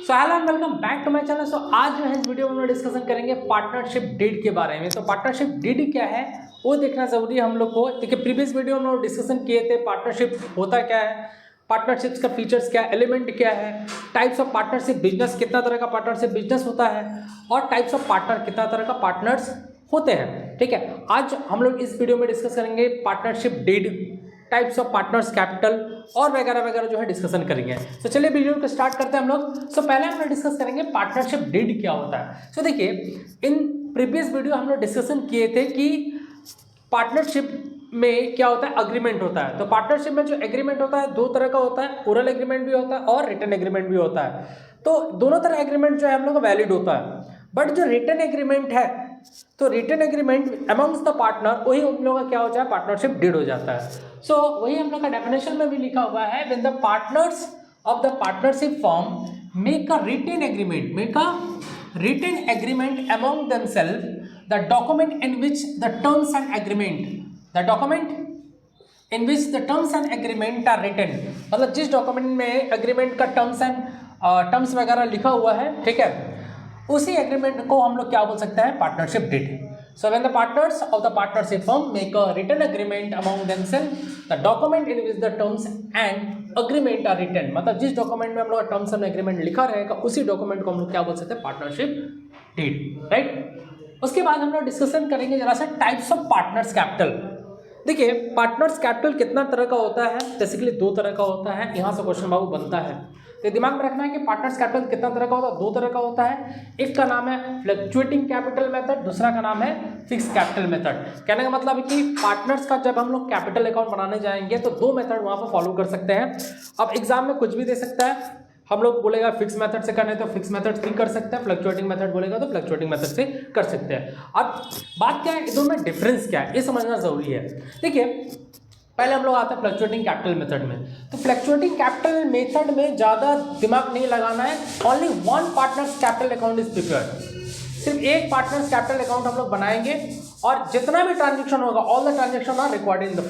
So hello and welcome back to my channel. So आज जो है इस वीडियो में हम डिस्कशन करेंगे पार्टनरशिप डीड के बारे में। तो पार्टनरशिप डीड क्या है वो देखना जरूरी है हम लोग को। देखिए प्रीवियस वीडियो में हम लोग डिस्कशन किए थे पार्टनरशिप होता क्या है, पार्टनरशिप्स का फीचर्स क्या है, एलिमेंट क्या है, टाइप्स ऑफ पार्टनरशिप बिजनेस, कितना तरह का पार्टनरशिप बिजनेस होता है और टाइप्स ऑफ पार्टनर, कितना तरह का पार्टनर्स होते हैं। ठीक है, आज हम लोग इस वीडियो में डिस्कस करेंगे partnership deed, types of partners, capital और वगैरह वगैरह जो है डिस्कशन करेंगे। तो चलिए वीडियो को स्टार्ट करते हैं हम लोग। सो पहले हम लोग डिस्कस करेंगे पार्टनरशिप डीड क्या होता है। सो देखिए इन प्रीवियस वीडियो हम लोग डिस्कशन किए थे कि पार्टनरशिप में क्या होता है, अग्रीमेंट होता है। तो पार्टनरशिप में जो एग्रीमेंट होता है दो तरह का होता है, ओरल एग्रीमेंट भी होता है और रिटन एग्रीमेंट भी होता है। तो दोनों तरह एग्रीमेंट जो है हम लोग का वैलिड होता है। बट जो रिटन एग्रीमेंट है, तो written agreement amongst the partner, वही उन लोगों का क्या हो जाता है, पार्टनरशिप डीड हो जाता है। सो वही हम लोग का डेफिनेशन में भी लिखा हुआ है, when the partners of the partnership form make a written agreement among themself, the document in which the terms and agreement are written, मतलब जिस डॉक्यूमेंट में एग्रीमेंट का टर्म्स वगैरह लिखा हुआ है, ठीक है, उसी एग्रीमेंट को हम लोग क्या बोल सकते हैं, partnership deed. So when the partners of the partnership firm make a written agreement among themself, the document in which the terms and agreement are written, मतलब जिस डॉक्यूमेंट में हम लोग टर्म्स एंड एग्रीमेंट लिखा रहेगा उसी डॉक्यूमेंट को हम लोग क्या बोल सकते हैं, पार्टनरशिप डीड, राइट। उसके बाद हम लोग डिस्कशन करेंगे जरा सा टाइप्स ऑफ पार्टनर्स कैपिटल। देखिए पार्टनर्स कैपिटल कितना तरह का होता है, बेसिकली दो तरह का होता है। यहाँ से क्वेश्चन बाबू बनता है, तो दिमाग में रखना है कि पार्टनर्स कैपिटल कितना तरह का होता है, दो तरह का होता है। एक का नाम है फ्लक्चुएटिंग कैपिटल मेथड, दूसरा का नाम है फिक्स कैपिटल मेथड। कहने का मतलब है कि पार्टनर्स का जब हम लोग कैपिटल अकाउंट बनाने जाएंगे तो दो मेथड वहाँ पर फॉलो कर सकते हैं। अब एग्जाम में कुछ भी दे सकता है, हम लोग बोलेगा फिक्स मेथड से करने तो फिक्स मेथड से कर सकते हैं, फ्लक्चुएटिंग मेथड बोलेगा तो फ्लक्चुएटिंग मेथड से कर सकते हैं। अब बात क्या है, दोनों में डिफरेंस क्या है ये समझना जरूरी है। देखिए पहले हम लोग आते हैं फ्लक्चुएटिंग कैपिटल मेथड में। तो फ्लक्चुएटिंग कैपिटल मेथड में ज़्यादा दिमाग नहीं लगाना है, only one partners capital account is prepared. सिर्फ एक पार्टनर्स कैपिटल अकाउंट हम लोग बनाएंगे और जितना भी ट्रांजेक्शन होगा, all the transaction are recorded in the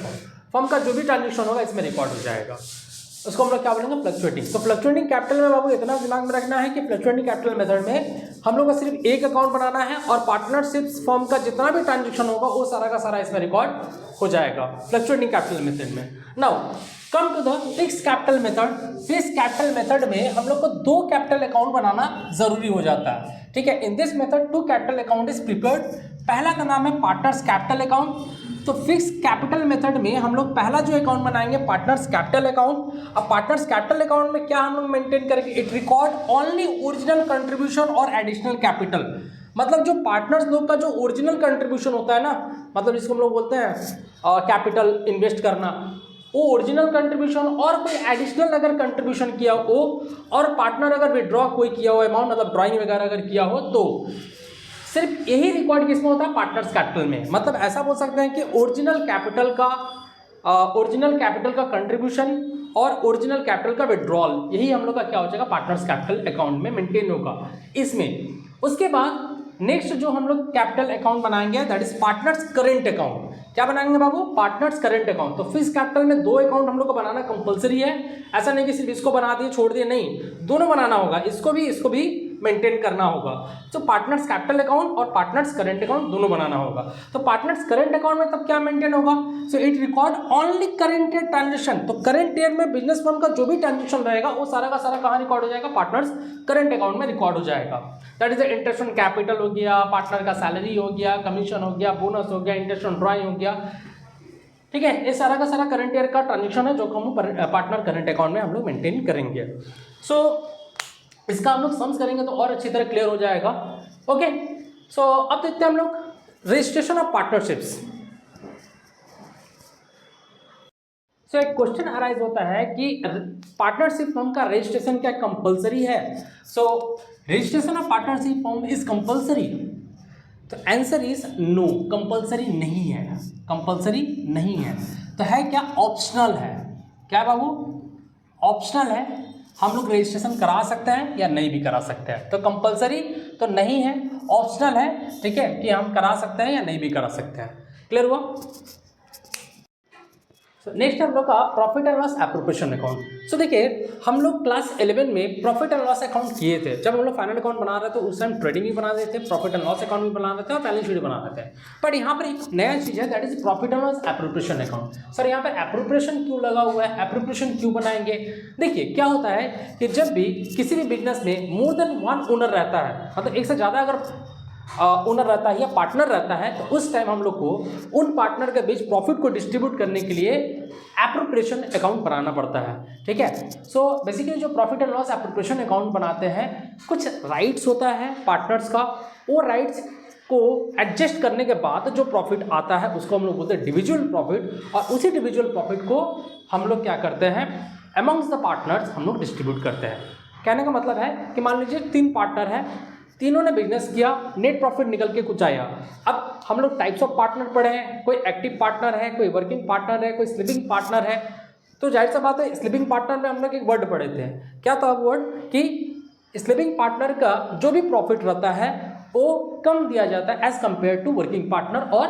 firm का जो भी ट्रांजेक्शन होगा इसमें रिकॉर्ड हो जाएगा, उसको हम लोग क्या बोलेंगे, फ्लक्चुएटिंग। तो फ्लक्चुएटिंग कैपिटल में बाबू इतना दिमाग में रखना है कि फ्लक्चुएटिंग कैपिटल मेथड में हम लोग को सिर्फ एक अकाउंट बनाना है और पार्टनरशिप्स फर्म का जितना भी ट्रांजेक्शन होगा वो सारा का सारा इसमें रिकॉर्ड हो जाएगा फ्लक्चुएटिंग कैपिटल मेथड में। Now come to the fix capital method. Fix capital method में हम लोग को दो कैपिटल अकाउंट बनाना जरूरी हो जाता है, ठीक है। In this method two capital account is prepared. पहला का नाम है पार्टनर्स कैपिटल अकाउंट। तो फिक्स कैपिटल मेथड में हम लोग पहला जो अकाउंट बनाएंगे पार्टनर्स कैपिटल अकाउंट। अब पार्टनर्स कैपिटल अकाउंट में क्या हम लोग मेंटेन करेंगे, it record only original contribution और एडिशनल कैपिटल, मतलब जो पार्टनर्स लोग का जो ओरिजिनल कंट्रीब्यूशन होता है ना, मतलब जिसको हम लोग बोलते हैं कैपिटल इन्वेस्ट करना, वो ओरिजिनल कंट्रीब्यूशन और कोई एडिशनल अगर कंट्रीब्यूशन किया हो और पार्टनर अगर विड्रॉ कोई किया हो अमाउंट, मतलब ड्राइंग वगैरह अगर किया हो, तो सिर्फ यही रिकॉर्ड किसमें होता है, पार्टनर्स कैपिटल में। मतलब ऐसा बोल सकते हैं कि ओरिजिनल कैपिटल का कंट्रीब्यूशन और ओरिजिनल कैपिटल का विड्रॉल, यही हम लोग का क्या हो जाएगा, पार्टनर्स कैपिटल अकाउंट में मेंटेन होगा इसमें। उसके बाद नेक्स्ट जो हम लोग कैपिटल अकाउंट बनाएंगे that is partners current account. क्या बनाएंगे बाबू, पार्टनर्स करेंट अकाउंट। तो फिक्स कैपिटल में दो अकाउंट हम लोग को बनाना कंपलसरी है, ऐसा नहीं कि सिर्फ इसको बना दिए छोड़ दिए, नहीं, दोनों बनाना होगा, इसको भी मेंटेन करना होगा। तो पार्टनर्स कैपिटल अकाउंट और पार्टनर्स करेंट अकाउंट दोनों बनाना होगा। तो पार्टनर्स करेंट अकाउंट में तब क्या मेंटेन होगा, so it record only current year transaction. तो करेंट ईयर में बिजनेस फर्म का जो भी ट्रांजेक्शन रहेगा वो सारा का सारा कहाँ रिकॉर्ड हो जाएगा, पार्टनर्स करेंट अकाउंट में रिकॉर्ड हो जाएगा। That is interest on capital हो गया, पार्टनर का सैलरी हो गया, कमीशन हो गया, बोनस हो गया, इंटरेस्ट ऑन ड्राइंग हो गया, ठीक है। ये सारा का सारा करंट ईयर का ट्रांजेक्शन है जो हम पार्टनर करंट अकाउंट में हम लोग मेंटेन करेंगे। सो इसका हम लोग सम्स करेंगे तो और अच्छी तरह क्लियर हो जाएगा। ओके, सो अब देखते हैं हम लोग रजिस्ट्रेशन ऑफ पार्टनरशिप्स। सो एक क्वेश्चन अराइज होता है कि पार्टनरशिप फर्म का रजिस्ट्रेशन क्या कंपलसरी है। सो registration of partnership firm is compulsory. तो आंसर इज नो, कंपलसरी नहीं है, कंपलसरी नहीं है। तो है क्या, ऑप्शनल है। क्या बाबू, ऑप्शनल है। हम लोग रजिस्ट्रेशन करा सकते हैं या नहीं भी करा सकते हैं। तो कंपलसरी तो नहीं है, ऑप्शनल है, ठीक है, कि हम करा सकते हैं या नहीं भी करा सकते हैं। क्लियर हुआ। नेक्स्ट हम लोग का profit and loss appropriation account. So देखिए हम लोग क्लास 11 में प्रॉफिट एंड लॉस अकाउंट किए थे। जब हम लोग फाइनल अकाउंट बना रहे थे उस टाइम ट्रेडिंग भी बना रहे थे, प्रॉफिट एंड लॉस अकाउंट भी बना रहे थे और बैलेंस शीट बना रहे थे। बट यहाँ पर एक नया चीज़ है, that is profit and loss appropriation account. Sir यहाँ पर एप्रोप्रिएशन क्यों लगा हुआ है, एप्रोप्रिएशन क्यों बनाएंगे? देखिए क्या होता है कि जब भी किसी भी बिजनेस में मोर देन वन ओनर रहता है, मतलब एक से ज़्यादा अगर ओनर रहता है या पार्टनर रहता है, तो उस टाइम हम लोग को उन पार्टनर के बीच प्रॉफिट को डिस्ट्रीब्यूट करने के लिए एप्रोप्रिएशन अकाउंट बनाना पड़ता है। ठीक है, सो बेसिकली जो profit and loss appropriation account बनाते हैं, कुछ राइट्स होता है पार्टनर्स का, वो राइट्स को एडजस्ट करने के बाद जो प्रॉफिट आता है उसको हम लोग बोलते हैं इंडिविजुअल प्रॉफिट, और उसी इंडिविजुअल प्रॉफिट को हम लोग क्या करते हैं, अमंग्स द पार्टनर्स हम लोग डिस्ट्रीब्यूट करते हैं। कहने का मतलब है कि मान लीजिए 3 पार्टनर हैं, तीनों ने बिजनेस किया, नेट प्रॉफिट निकल के कुछ आया। अब हम लोग टाइप्स ऑफ पार्टनर पढ़े हैं, कोई एक्टिव पार्टनर है, कोई वर्किंग पार्टनर है, कोई स्लीपिंग पार्टनर है। तो जाहिर सा बात है स्लीपिंग पार्टनर में हम लोग एक वर्ड पढ़े थे, क्या था वर्ड, कि स्लीपिंग पार्टनर का जो भी प्रॉफिट रहता है वो कम दिया जाता है as compare to working partner और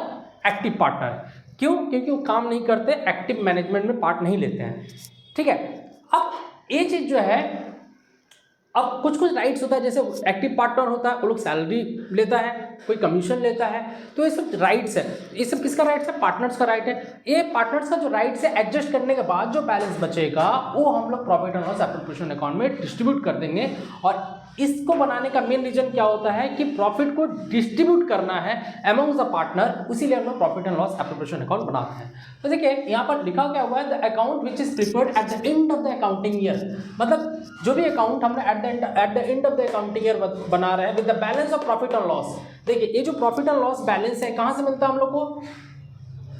एक्टिव पार्टनर। क्यों? क्योंकि वो काम नहीं करते, एक्टिव मैनेजमेंट में पार्ट नहीं लेते हैं। ठीक है, अब ये चीज़ जो है, अब कुछ कुछ राइट्स होता है, जैसे एक्टिव पार्टनर होता है वो लोग सैलरी लेता है, कोई कमीशन लेता है, तो ये सब राइट्स है। ये सब किसका राइट्स है? पार्टनर्स का राइट है। ये पार्टनर्स का जो राइट्स है, एडजस्ट करने के बाद जो बैलेंस बचेगा वो हम लोग profit and loss appropriation account में डिस्ट्रीब्यूट कर देंगे। और इसको बनाने का मेन रीजन क्या होता है कि प्रॉफिट को डिस्ट्रीब्यूट करना है अमंग्स द पार्टनर, उसीलिए हम लोग profit and loss appropriation account बनाते हैं। तो देखिए यहाँ पर लिखा क्या हुआ है, the account which is prepared at the end of the accounting year. मतलब जो भी अकाउंट हमने at the end of the accounting year बना रहे हैं with the balance of profit and loss. देखिए ये जो प्रॉफिट एंड लॉस बैलेंस है कहाँ से मिलता है हम लोग को?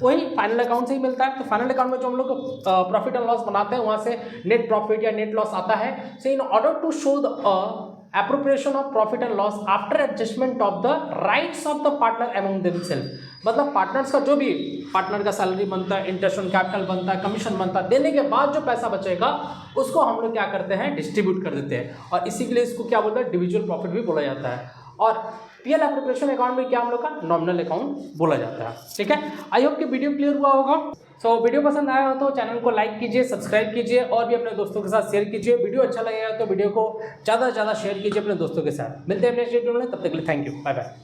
वही फाइनल अकाउंट से ही मिलता है। तो फाइनल अकाउंट में जो हम लोग प्रॉफिट एंड लॉस बनाते हैं वहाँ से नेट प्रॉफिट या नेट लॉस आता है। So in order to show the appropriation of profit and loss after adjustment of the rights of the partner among themselves, मतलब पार्टनर्स का जो भी पार्टनर का सैलरी बनता है, इंटरेस्ट ऑन कैपिटल बनता है, कमीशन बनता है, देने के बाद जो पैसा बचेगा उसको हम लोग क्या करते हैं, डिस्ट्रीब्यूट कर देते हैं। और इसी के लिए इसको क्या बोलते हैं, इंडिविजुअल प्रॉफिट भी बोला जाता है। और पीएल एप्रोप्रिएशन अकाउंट में क्या हम लोग का नॉमिनल अकाउंट बोला जाता है। ठीक है, आई होप कि वीडियो क्लियर हुआ होगा। सो वीडियो पसंद आया हो तो चैनल को लाइक कीजिए, सब्सक्राइब कीजिए और भी अपने दोस्तों के साथ शेयर कीजिए। वीडियो अच्छा लगेगा तो वीडियो को ज़्यादा से ज़्यादा शेयर कीजिए अपने दोस्तों के साथ। मिलते हैं नेक्स्ट वीडियो में, तब तक के लिए थैंक यू, बाय बाय।